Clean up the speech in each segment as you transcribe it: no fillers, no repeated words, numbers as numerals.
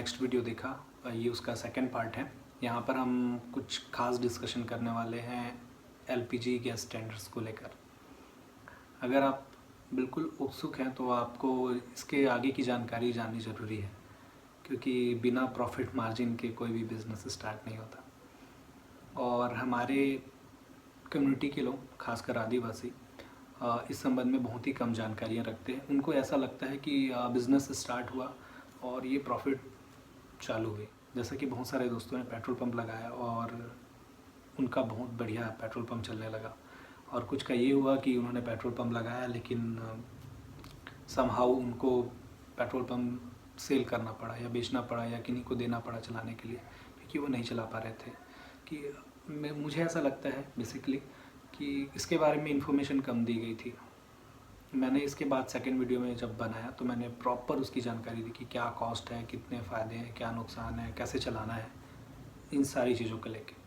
Next video देखा, ये उसका सेकंड पार्ट है। यहाँ पर हम कुछ खास डिस्कशन करने वाले हैं एलपीजी गैस टेंडर्स को लेकर। अगर आप बिल्कुल उत्सुक हैं तो आपको इसके आगे की जानकारी जाननी ज़रूरी है, क्योंकि बिना प्रॉफिट मार्जिन के कोई भी बिज़नेस स्टार्ट नहीं होता। और हमारे कम्युनिटी के लोग, खासकर आदिवासी, इस संबंध में बहुत ही कम जानकारियाँ रखते हैं। उनको ऐसा लगता है कि बिज़नेस स्टार्ट हुआ और ये प्रॉफिट चालू हुई। जैसा कि बहुत सारे दोस्तों ने पेट्रोल पंप लगाया और उनका बहुत बढ़िया पेट्रोल पंप चलने लगा, और कुछ का ये हुआ कि उन्होंने पेट्रोल पंप लगाया लेकिन समहाउ उनको पेट्रोल पंप सेल करना पड़ा या बेचना पड़ा या किन्हीं को देना पड़ा चलाने के लिए, क्योंकि वो नहीं चला पा रहे थे। कि मुझे ऐसा लगता है बेसिकली कि इसके बारे में इंफॉर्मेशन कम दी गई थी। मैंने इसके बाद सेकंड वीडियो में जब बनाया तो मैंने प्रॉपर उसकी जानकारी दी कि क्या कॉस्ट है, कितने फ़ायदे हैं, क्या नुकसान है, कैसे चलाना है, इन सारी चीज़ों को लेके।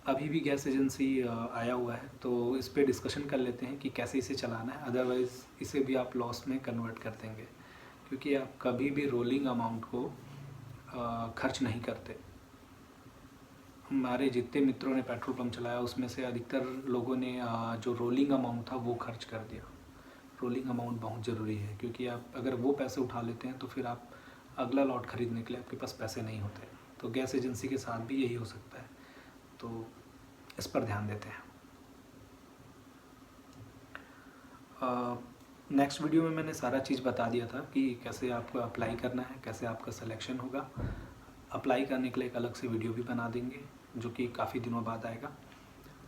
अभी भी गैस एजेंसी आया हुआ है तो इस पे डिस्कशन कर लेते हैं कि कैसे इसे चलाना है, अदरवाइज़ इसे भी आप लॉस में कन्वर्ट कर देंगे, क्योंकि आप कभी भी रोलिंग अमाउंट को खर्च नहीं करते। हमारे जितने मित्रों ने पेट्रोल पंप चलाया उसमें से अधिकतर लोगों ने जो रोलिंग अमाउंट था वो खर्च कर दिया। रोलिंग अमाउंट बहुत ज़रूरी है, क्योंकि आप अगर वो पैसे उठा लेते हैं तो फिर आप अगला लॉट खरीदने के लिए आपके पास पैसे नहीं होते। तो गैस एजेंसी के साथ भी यही हो सकता है, तो इस पर ध्यान देते हैं। नेक्स्ट वीडियो में मैंने सारा चीज़ बता दिया था कि कैसे आपको अप्लाई करना है, कैसे आपका सिलेक्शन होगा। अप्लाई करने के लिए एक अलग से वीडियो भी बना देंगे जो कि काफ़ी दिनों बाद आएगा।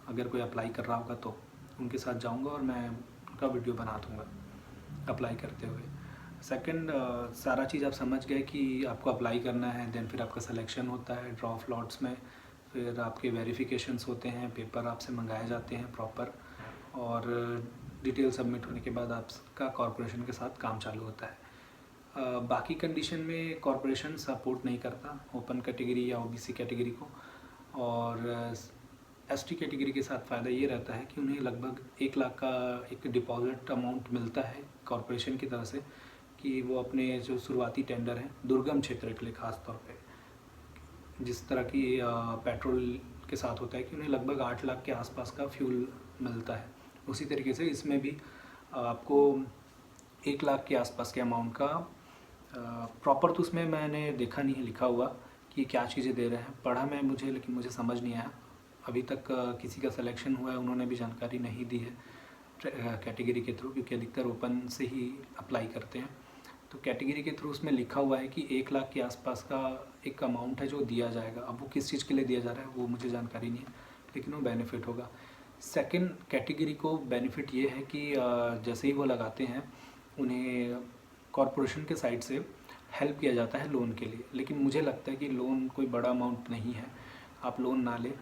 अगर कोई अप्लाई कर रहा होगा तो उनके साथ जाऊंगा और मैं उनका वीडियो बना दूंगा अप्लाई करते हुए। सेकंड, सारा चीज़ आप समझ गए कि आपको अप्लाई करना है, देन फिर आपका सिलेक्शन होता है ड्रॉ ऑफ लॉट्स में, फिर आपके वेरिफिकेशंस होते हैं, पेपर आपसे मंगाए जाते हैं प्रॉपर, और डिटेल सबमिट होने के बाद आपका कॉरपोरेशन के साथ काम चालू होता है। बाकी कंडीशन में कॉरपोरेशन सपोर्ट नहीं करता ओपन कैटेगरी या ओबीसी कैटेगरी को, और एसटी कैटेगरी के साथ फ़ायदा ये रहता है कि उन्हें लगभग 1 लाख का एक डिपॉजिट अमाउंट मिलता है कॉरपोरेशन की तरफ से, कि वो अपने जो शुरुआती टेंडर हैं दुर्गम क्षेत्र के लिए ख़ास तौर पे, जिस तरह की पेट्रोल के साथ होता है कि उन्हें लगभग 8 लाख के आसपास का फ्यूल मिलता है, उसी तरीके से इसमें भी आपको 1 लाख के आसपास के अमाउंट का प्रॉपर, तो उसमें मैंने देखा नहीं है लिखा हुआ कि क्या चीज़ें दे रहे हैं, पढ़ा मैं मुझे, लेकिन मुझे समझ नहीं आया। अभी तक किसी का सिलेक्शन हुआ है उन्होंने भी जानकारी नहीं दी है कैटेगरी के थ्रू, क्योंकि अधिकतर ओपन से ही अप्लाई करते हैं। तो कैटेगरी के थ्रू उसमें लिखा हुआ है कि 1 लाख के आसपास का एक अमाउंट है जो दिया जाएगा। अब वो किस चीज़ के लिए दिया जा रहा है वो मुझे जानकारी नहीं है, लेकिन वो बेनिफिट होगा। सेकंड कैटेगरी को बेनिफिट ये है कि जैसे ही वो लगाते हैं उन्हें कॉरपोरेशन के साइड से हेल्प किया जाता है लोन के लिए, लेकिन मुझे लगता है कि लोन कोई बड़ा अमाउंट नहीं है, आप लोन ना लें।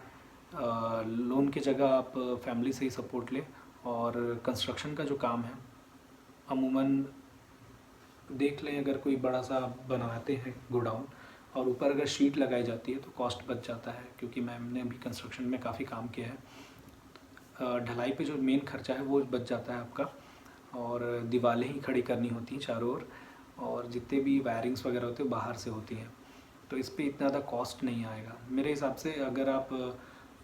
लोन की जगह आप फैमिली से ही सपोर्ट लें, और कंस्ट्रक्शन का जो काम है अमूमन देख लें, अगर कोई बड़ा सा बनाते हैं गोडाउन और ऊपर अगर शीट लगाई जाती है तो कॉस्ट बच जाता है, क्योंकि मैंने भी कंस्ट्रक्शन में काफ़ी काम किया है। ढलाई पे जो मेन खर्चा है वो बच जाता है आपका, और दीवारें ही खड़ी करनी होती हैं चारों ओर, और जितने भी वायरिंग्स वगैरह होते हैं बाहर से होती हैं, तो इस पर इतना ज़्यादा कॉस्ट नहीं आएगा मेरे हिसाब से। अगर आप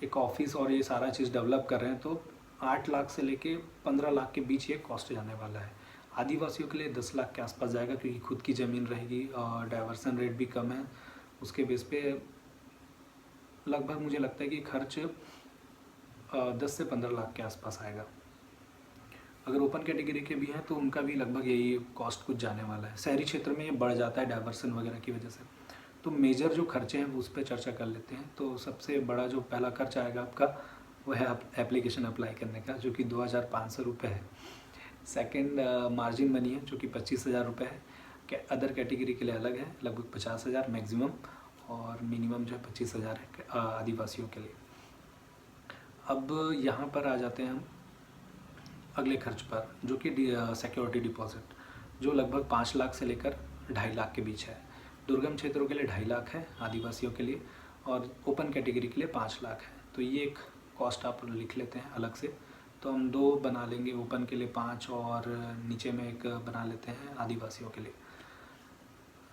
एक ऑफिस और ये सारा चीज़ डेवलप कर रहे हैं तो 8 लाख से लेके 15 लाख के बीच ये कॉस्ट जाने वाला है। आदिवासियों के लिए 10 लाख के आसपास जाएगा, क्योंकि खुद की ज़मीन रहेगी और डाइवर्सन रेट भी कम है। उसके बेस पे लगभग मुझे लगता है कि खर्च 10 से 15 लाख के आसपास आएगा। अगर ओपन कैटेगरी के भी हैं तो उनका भी लगभग यही कॉस्ट कुछ जाने वाला है। शहरी क्षेत्र में ये बढ़ जाता है डाइवर्सन वगैरह की वजह से। तो मेजर जो खर्चे हैं उस पर चर्चा कर लेते हैं। तो सबसे बड़ा जो पहला खर्च आएगा आपका वो है एप्लीकेशन अप्लाई करने का, जो कि 2,500 रुपये है। सेकंड मार्जिन मनी है जो कि 25,000 रुपये है। अदर कैटेगरी के लिए अलग है, लगभग 50,000 मैक्सिमम, और मिनिमम जो है 25,000 है आदिवासियों के लिए। अब यहाँ पर आ जाते हैं हम अगले खर्च पर, जो कि सिक्योरिटी डिपॉजिट, जो लगभग 5 लाख से लेकर 2.5 लाख के बीच है। दुर्गम क्षेत्रों के लिए 2.5 लाख है आदिवासियों के लिए, और ओपन कैटेगरी के लिए 5 लाख है। तो ये एक कॉस्ट आप लिख लेते हैं अलग से। तो हम 2 बना लेंगे, ओपन के लिए 5 और नीचे में एक बना लेते हैं आदिवासियों के लिए।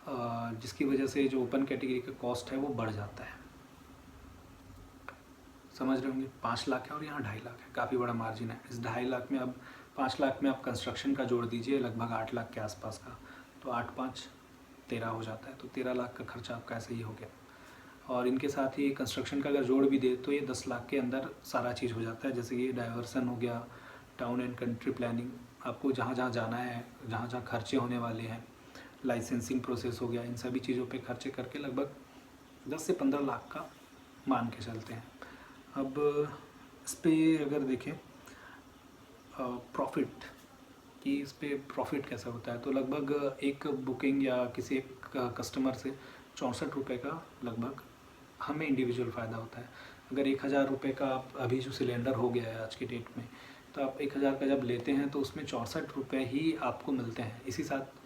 जिसकी वजह से जो ओपन कैटेगरी का कॉस्ट है वो बढ़ जाता है। समझ रहे होंगे, 5 लाख है और यहाँ 2.5 लाख है, काफ़ी बड़ा मार्जिन है। इस 2.5 लाख में अब 5 लाख में आप कंस्ट्रक्शन का जोड़ दीजिए लगभग 8 लाख के आसपास का, तो 8 5 13 हो जाता है, तो 13 लाख का खर्चा आपका ऐसे ही हो गया। और इनके साथ ही कंस्ट्रक्शन का अगर जोड़ भी दे तो ये 10 लाख के अंदर सारा चीज़ हो जाता है, जैसे कि डाइवर्सन हो गया, टाउन एंड कंट्री प्लानिंग, आपको जहाँ जहाँ जाना है, जहाँ जहाँ खर्चे होने वाले हैं, लाइसेंसिंग प्रोसेस हो गया, इन सभी चीज़ों पे खर्चे करके लगभग 10 से 15 लाख का मान के चलते हैं। अब इस पर अगर देखें प्रॉफिट कि इस पर प्रॉफिट कैसा होता है, तो लगभग एक बुकिंग या किसी एक कस्टमर से 64 रुपये का लगभग हमें इंडिविजुअल फ़ायदा होता है। अगर 1000 रुपये का आप अभी जो सिलेंडर हो गया है आज की डेट में, तो आप 1000 का जब लेते हैं तो उसमें 64 रुपये ही आपको मिलते हैं। इसी साथ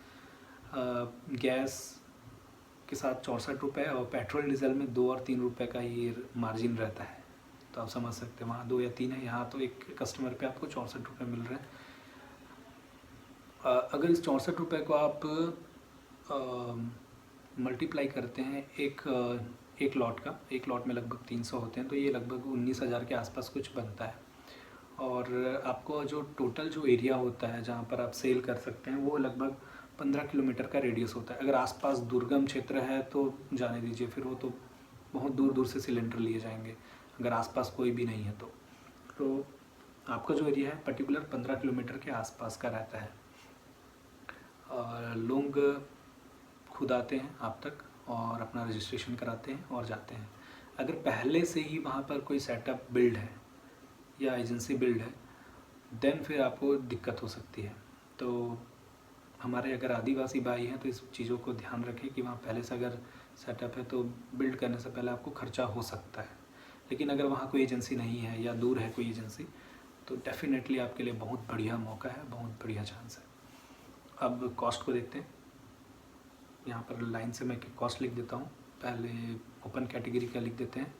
गैस के साथ 64 रुपये और पेट्रोल डीजल में 2 और 3 रुपये का ही मार्जिन रहता है। तो आप समझ सकते हैं वहाँ 2 या 3 है, यहाँ तो एक कस्टमर पे आपको 64 रुपये मिल रहे हैं। अगर इस 64 रुपये को आप मल्टीप्लाई करते हैं एक लॉट में लगभग 300 होते हैं, तो ये लगभग 19,000 के आसपास कुछ बनता है। और आपको जो टोटल जो एरिया होता है जहाँ पर आप सेल कर सकते हैं वो लगभग 15 किलोमीटर का रेडियस होता है। अगर आसपास दुर्गम क्षेत्र है तो जाने दीजिए, फिर वो तो बहुत दूर दूर से सिलेंडर लिए जाएंगे, अगर आसपास कोई भी नहीं है तो आपका जो एरिया है पर्टिकुलर 15 किलोमीटर के आसपास का रहता है। लोग खुद आते हैं आप तक और अपना रजिस्ट्रेशन कराते हैं और जाते हैं। अगर पहले से ही वहाँ पर कोई सेटअप बिल्ड है या एजेंसी बिल्ड है, देन फिर आपको दिक्कत हो सकती है। तो हमारे अगर आदिवासी भाई हैं तो इस चीज़ों को ध्यान रखें कि वहाँ पहले से अगर सेटअप है तो बिल्ड करने से पहले आपको खर्चा हो सकता है। लेकिन अगर वहाँ कोई एजेंसी नहीं है या दूर है कोई एजेंसी, तो डेफिनेटली आपके लिए बहुत बढ़िया मौका है, बहुत बढ़िया चांस है। अब कॉस्ट को देखते हैं। यहाँ पर लाइन से मैं कॉस्ट लिख देता हूँ। पहले ओपन कैटेगरी का लिख देते हैं।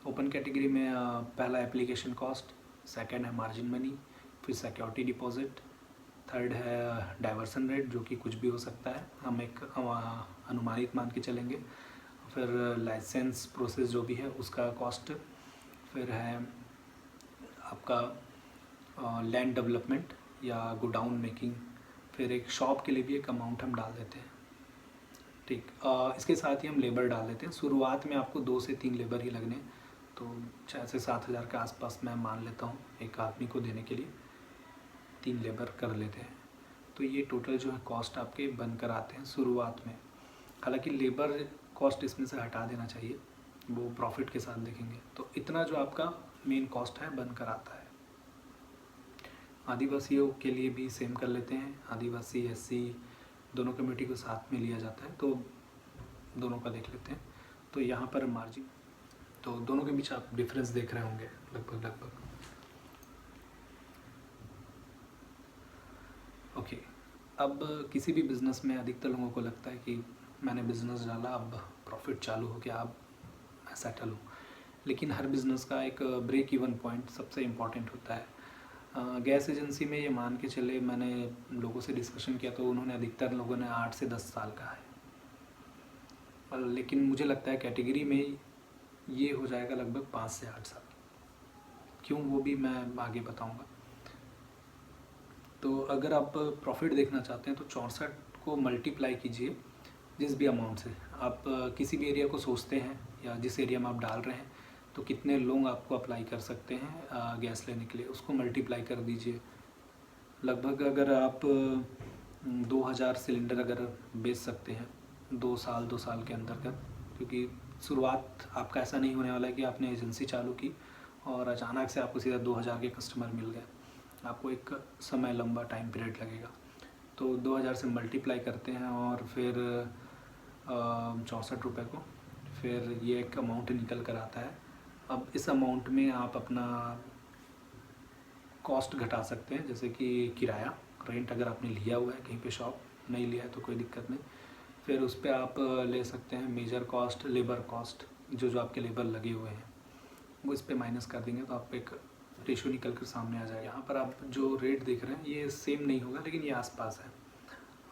ओपन कैटेगरी में पहला एप्लीकेशन कॉस्ट, सेकंड है मार्जिन मनी, फिर सिक्योरिटी डिपॉजिट, थर्ड है डाइवर्सन रेट जो कि कुछ भी हो सकता है, हम एक अनुमानित मान के चलेंगे, फिर लाइसेंस प्रोसेस जो भी है उसका कॉस्ट, फिर है आपका लैंड डेवलपमेंट या गोडाउन मेकिंग, फिर एक शॉप के लिए भी एक अमाउंट हम डाल देते हैं। ठीक, इसके साथ ही हम लेबर डाल देते हैं। शुरुआत में आपको 2 से 3 लेबर ही लगने, तो 6 से 7 हज़ार के आसपास मैं मान लेता हूँ एक आदमी को देने के लिए 3 लेबर कर लेते हैं। तो ये टोटल जो है कॉस्ट आपके बन कर आते हैं शुरुआत में। हालांकि लेबर कॉस्ट इसमें से हटा देना चाहिए, वो प्रॉफिट के साथ देखेंगे। तो इतना जो आपका मेन कॉस्ट है बन कर आता है। आदिवासियों के लिए भी सेम कर लेते हैं, आदिवासी एससी दोनों कम्युनिटी को साथ में लिया जाता है, तो दोनों का देख लेते हैं। तो यहाँ पर मार्जिन, तो दोनों के बीच आप डिफरेंस देख रहे होंगे लगभग। ओके, अब किसी भी बिज़नेस में अधिकतर लोगों को लगता है कि मैंने बिज़नेस डाला, अब प्रॉफिट चालू हो गया, अब मैं सेटल हूँ। लेकिन हर बिज़नेस का एक ब्रेक इवन पॉइंट सबसे इम्पॉर्टेंट होता है। गैस एजेंसी में ये मान के चले, मैंने लोगों से डिस्कशन किया तो उन्होंने अधिकतर लोगों ने 8 से 10 साल कहा है, लेकिन मुझे लगता है कैटेगरी में ये हो जाएगा लगभग 5 से 8 साल। क्यों, वो भी मैं आगे बताऊंगा। तो अगर आप प्रॉफिट देखना चाहते हैं तो 64 को मल्टीप्लाई कीजिए जिस भी अमाउंट से आप किसी भी एरिया को सोचते हैं या जिस एरिया में आप डाल रहे हैं, तो कितने लोग आपको अप्लाई कर सकते हैं गैस लेने के लिए, उसको मल्टीप्लाई कर दीजिए। लगभग अगर आप 2000 सिलेंडर अगर बेच सकते हैं 2 साल के अंतर्गत, क्योंकि शुरुआत आपका ऐसा नहीं होने वाला है कि आपने एजेंसी चालू की और अचानक से आपको सीधा 2000 के कस्टमर मिल गए, आपको एक समय लंबा टाइम पीरियड लगेगा। तो 2000 से मल्टीप्लाई करते हैं और फिर 64 रुपये को, फिर ये एक अमाउंट निकल कर आता है। अब इस अमाउंट में आप अपना कॉस्ट घटा सकते हैं, जैसे कि किराया, रेंट अगर आपने लिया हुआ है कहीं पे शॉप, नहीं लिया है तो कोई दिक्कत नहीं। फिर उस पर आप ले सकते हैं मेजर कॉस्ट, लेबर कॉस्ट, जो आपके लेबर लगे हुए हैं वो इस पर माइनस कर देंगे तो आप एक रेशो निकल कर सामने आ जाएगा। यहाँ पर आप जो रेट देख रहे हैं ये सेम नहीं होगा, लेकिन ये आसपास है।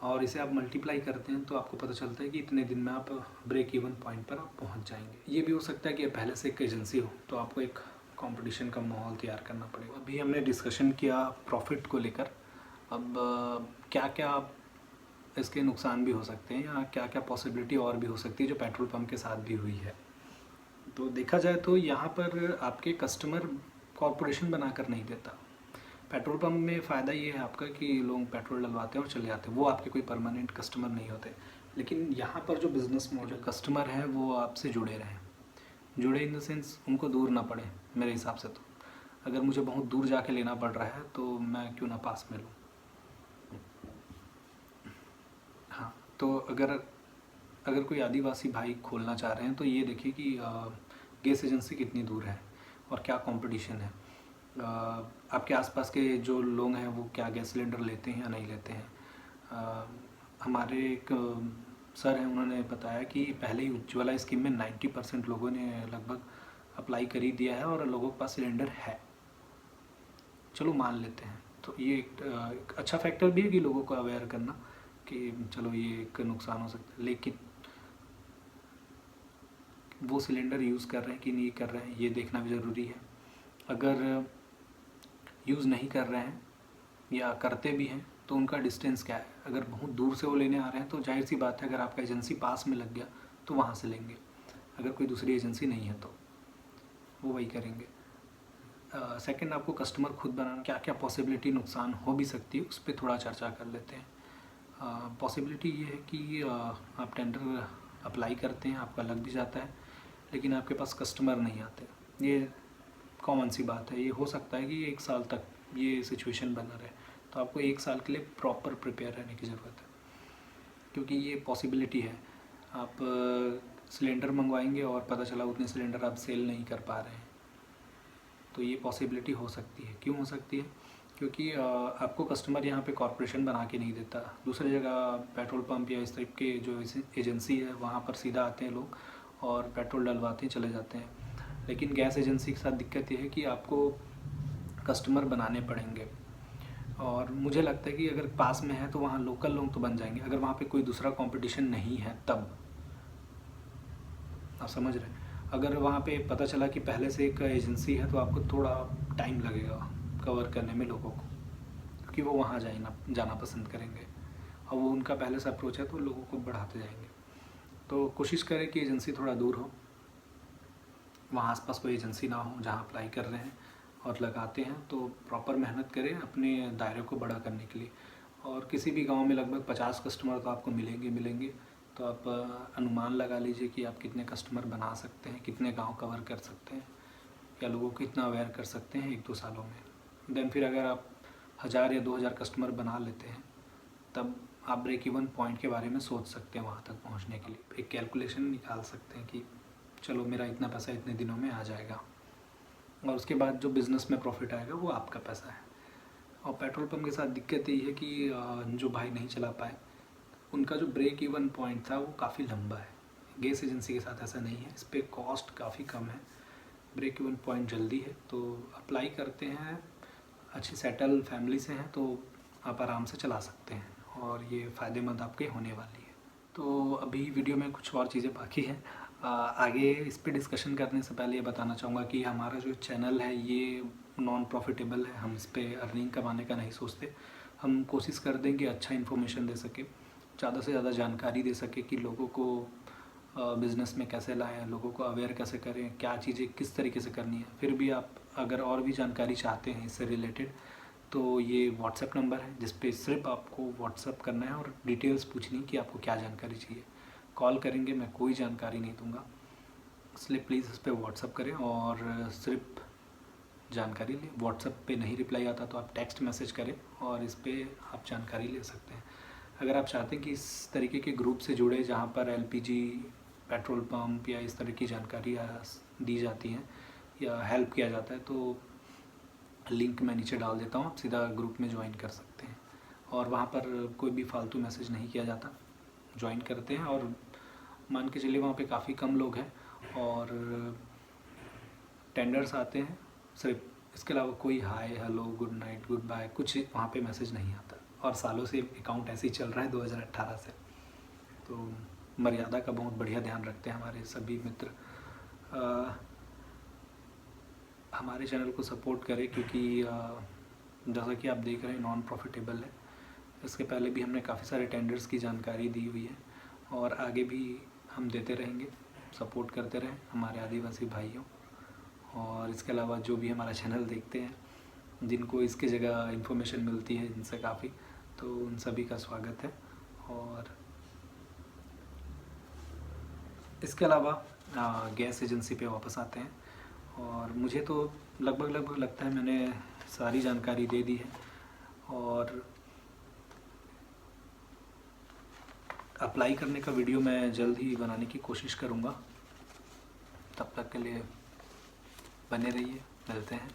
और इसे आप मल्टीप्लाई करते हैं तो आपको पता चलता है कि इतने दिन में आप ब्रेक इवन पॉइंट पर आप पहुंच जाएंगे। ये भी हो सकता है कि पहले से एक एजेंसी हो तो आपको एक कंपटीशन का माहौल तैयार करना पड़ेगा। अभी हमने डिस्कशन किया प्रॉफिट को लेकर। अब क्या क्या इसके नुकसान भी हो सकते हैं या क्या क्या पॉसिबिलिटी और भी हो सकती है जो पेट्रोल पंप के साथ भी हुई है। तो देखा जाए तो यहाँ पर आपके कस्टमर कॉरपोरेशन बनाकर नहीं देता। पेट्रोल पंप में फ़ायदा ये है आपका कि लोग पेट्रोल डलवाते हैं और चले जाते हैं, वो आपके कोई परमानेंट कस्टमर नहीं होते। लेकिन यहाँ पर जो बिज़नेस मॉडल कस्टमर हैं वो आपसे जुड़े रहें, जुड़े इन द सेंस उनको दूर ना पड़े। मेरे हिसाब से तो अगर मुझे बहुत दूर जाके लेना पड़ रहा है तो मैं क्यों ना पास में लूँ। हाँ, तो अगर कोई आदिवासी भाई खोलना चाह रहे हैं तो ये देखिए कि गैस एजेंसी कितनी दूर है और क्या कंपटीशन है। आपके आसपास के जो लोग हैं वो क्या गैस सिलेंडर लेते हैं या नहीं लेते हैं। हमारे एक सर हैं, उन्होंने बताया कि पहले ही उज्ज्वला स्कीम में 90% लोगों ने लगभग अप्लाई कर ही दिया है और लोगों के पास सिलेंडर है। चलो मान लेते हैं, तो ये एक अच्छा फैक्टर भी है कि लोगों को अवेयर करना कि चलो ये एक नुकसान हो सकता है, लेकिन वो सिलेंडर यूज़ कर रहे हैं कि नहीं कर रहे हैं ये देखना भी ज़रूरी है। अगर यूज़ नहीं कर रहे हैं या करते भी हैं तो उनका डिस्टेंस क्या है। अगर बहुत दूर से वो लेने आ रहे हैं तो जाहिर सी बात है, अगर आपका एजेंसी पास में लग गया तो वहाँ से लेंगे। अगर कोई दूसरी एजेंसी नहीं है तो वो वही करेंगे। सेकंड, आपको कस्टमर खुद बनाना, क्या क्या पॉसिबिलिटी नुकसान हो भी सकती है उस पर थोड़ा चर्चा कर लेते हैं। पॉसिबिलिटी ये है कि आप टेंडर अप्लाई करते हैं, आपका लग भी जाता है, लेकिन आपके पास कस्टमर नहीं आते। ये कॉमन सी बात है। ये हो सकता है कि 1 साल तक ये सिचुएशन बना रहे, तो आपको 1 साल के लिए प्रॉपर प्रिपेयर रहने की ज़रूरत है, क्योंकि ये पॉसिबिलिटी है। आप सिलेंडर मंगवाएंगे और पता चला उतने सिलेंडर आप सेल नहीं कर पा रहे हैं, तो ये पॉसिबिलिटी हो सकती है। क्यों हो सकती है? क्योंकि आपको कस्टमर यहाँ पे कॉर्पोरेशन बना के नहीं देता। दूसरी जगह पेट्रोल पंप या इस टाइप के जो एजेंसी है वहाँ पर सीधा आते हैं लोग और पेट्रोल डलवाते हैं, चले जाते हैं। लेकिन गैस एजेंसी के साथ दिक्कत ये है कि आपको कस्टमर बनाने पड़ेंगे, और मुझे लगता है कि अगर पास में है तो वहाँ लोकल लोग तो बन जाएंगे, अगर वहाँ पे कोई दूसरा कंपटीशन नहीं है तब। आप समझ रहे हैं? अगर वहाँ पे पता चला कि पहले से एक एजेंसी है तो आपको थोड़ा टाइम लगेगा कवर करने में लोगों को, क्योंकि वो वहाँ जाना पसंद करेंगे और वो उनका पहले से अप्रोच है तो लोगों को बढ़ाते जाएंगे। तो कोशिश करें कि एजेंसी थोड़ा दूर हो, वहाँ आसपास कोई एजेंसी ना हो जहाँ अप्लाई कर रहे हैं और लगाते हैं, तो प्रॉपर मेहनत करें अपने दायरे को बड़ा करने के लिए। और किसी भी गांव में लगभग 50 कस्टमर तो आपको मिलेंगे, तो आप अनुमान लगा लीजिए कि आप कितने कस्टमर बना सकते हैं, कितने गांव कवर कर सकते हैं, या लोगों को कितना अवेयर कर सकते हैं 1-2 सालों में। देन फिर अगर आप 1000 या 2000 कस्टमर बना लेते हैं तब आप ब्रेक इवन पॉइंट के बारे में सोच सकते हैं। वहाँ तक पहुँचने के लिए एक कैलकुलेशन निकाल सकते हैं कि चलो मेरा इतना पैसा इतने दिनों में आ जाएगा, और उसके बाद जो बिज़नेस में प्रॉफिट आएगा वो आपका पैसा है। और पेट्रोल पंप के साथ दिक्कत यही है कि जो भाई नहीं चला पाए उनका जो ब्रेक इवन पॉइंट था वो काफ़ी लंबा है। गैस एजेंसी के साथ ऐसा नहीं है, इस पर कॉस्ट काफ़ी कम है, ब्रेक इवन पॉइंट जल्दी है। तो अप्लाई करते हैं, अच्छी सेटल फैमिली से हैं तो आप आराम से चला सकते हैं और ये फ़ायदेमंद आपके होने वाली है। तो अभी वीडियो में कुछ और चीज़ें बाकी हैं, आगे इस पे डिस्कशन करने से पहले ये बताना चाहूँगा कि हमारा जो चैनल है ये नॉन प्रॉफिटेबल है। हम इस पे अर्निंग कमाने का नहीं सोचते। हम कोशिश कर दें कि अच्छा इन्फॉर्मेशन दे सके, ज़्यादा से ज़्यादा जानकारी दे सके कि लोगों को बिज़नेस में कैसे लाएं, लोगों को अवेयर कैसे करें, क्या चीज़ें किस तरीके से करनी है। फिर भी आप अगर और भी जानकारी चाहते हैं इससे रिलेटेड तो ये व्हाट्सएप नंबर है जिस पे सिर्फ आपको व्हाट्सएप करना है और डिटेल्स पूछनी कि आपको क्या जानकारी चाहिए। कॉल करेंगे, मैं कोई जानकारी नहीं दूंगा, इसलिए प्लीज़ इस पर व्हाट्सएप करें और सिर्फ जानकारी लें। व्हाट्सएप पे नहीं रिप्लाई आता तो आप टेक्स्ट मैसेज करें और इस पर आप जानकारी ले सकते हैं। अगर आप चाहते हैं कि इस तरीके के ग्रुप से जुड़े जहाँ पर एलपीजी, पेट्रोल पंप या इस तरह की जानकारी दी जाती हैं या हेल्प किया जाता है, तो लिंक मैं नीचे डाल देता हूँ, आप सीधा ग्रुप में ज्वाइन कर सकते हैं। और वहाँ पर कोई भी फालतू मैसेज नहीं किया जाता, ज्वाइन करते हैं और मान के चलिए वहाँ पे काफ़ी कम लोग हैं और टेंडर्स आते हैं सिर्फ, इसके अलावा कोई hi hello good night goodbye कुछ वहाँ पे मैसेज नहीं आता। और सालों से अकाउंट ऐसे ही चल रहा है 2018 से। तो मर्यादा का बहुत बढ़िया ध्यान रखते हैं हमारे सभी मित्र। हमारे चैनल को सपोर्ट करें, क्योंकि जैसा कि आप देख रहे हैं नॉन प्रॉफिटेबल है। इसके पहले भी हमने काफ़ी सारे टेंडर्स की जानकारी दी हुई है और आगे भी हम देते रहेंगे। सपोर्ट करते रहें हमारे आदिवासी भाइयों। और इसके अलावा जो भी हमारा चैनल देखते हैं, जिनको इसकी जगह इन्फॉर्मेशन मिलती है इनसे काफ़ी, तो उन सभी का स्वागत है। और इसके अलावा गैस एजेंसी पे वापस आते हैं। और मुझे तो लगभग लगता है मैंने सारी जानकारी दे दी है, और अप्लाई करने का वीडियो मैं जल्द ही बनाने की कोशिश करूँगा। तब तक के लिए बने रहिए, मिलते हैं।